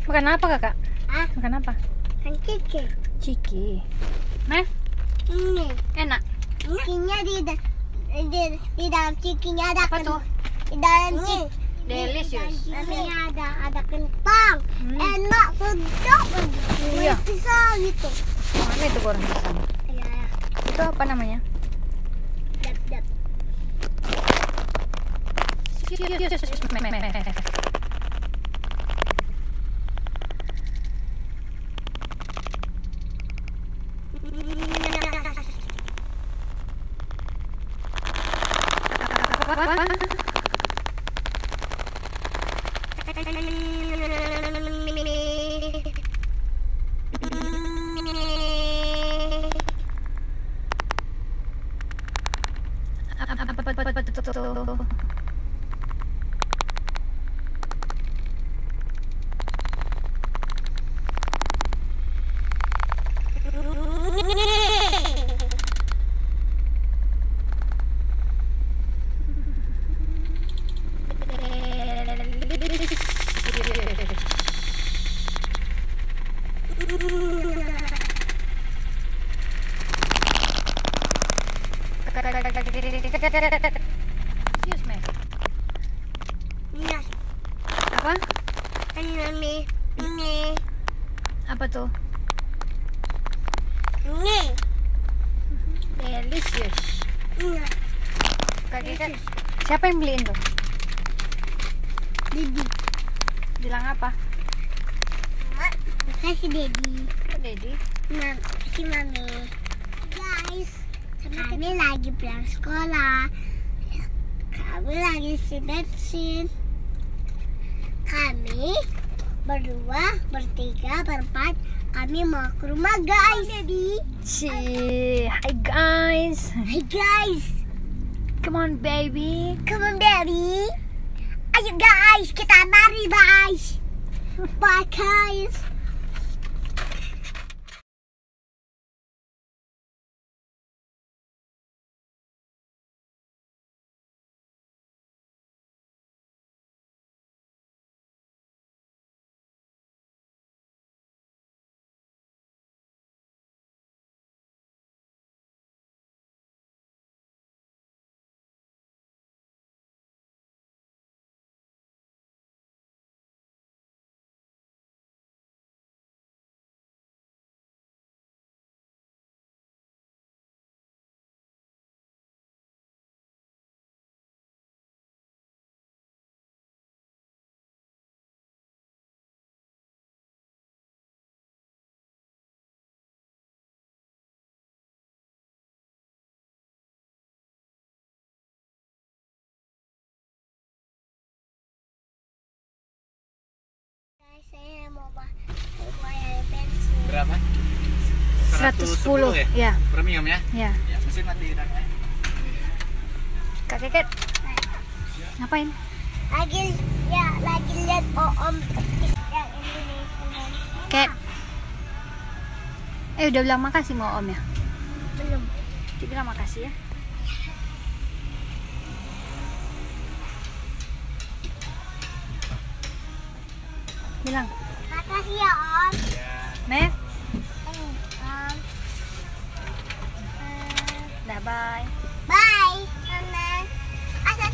Makan apa kakak? Ah, Makan apa? kan ciki. Ciki. Mev, Ini. enak. Cikinya di dalam cikinya ada Apa tuh? Di dalam ciki. Delicious. Ini ada kentang. Enak, sedap. Iya. Pisang gitu. Mana itu goreng pisang? Iya. Itu apa namanya? Dap. Excuse me. Apa? Apa tuh? Delicious. Kakek, siapa yang beliin tuh? Dedi. Bilang apa? Makasih Dedi. Kok Dedi? Makasih Mami. Guys, kami lagi pulang sekolah. Kami lagi isi bensin. Kami berdua, bertiga, berempat. Kami mau ke rumah guys. Dedi. Hi guys. Hey guys. Come on baby. Come on baby. Ayo guys, kita lari guys. Bye guys. Saya mau bayar bensin. Berapa? 110 ya. Premium ya? Ya. Ya, mesin mati raknya. Kak Keket. Ngapain? Lagi lihat Om yang Indonesia. Ket. Udah bilang makasih mau Om ya? Belum. Dibilang makasih ya. Bilang. Makasih ya Om. Mev. Om. Dah bye. Bye. Mama. Asa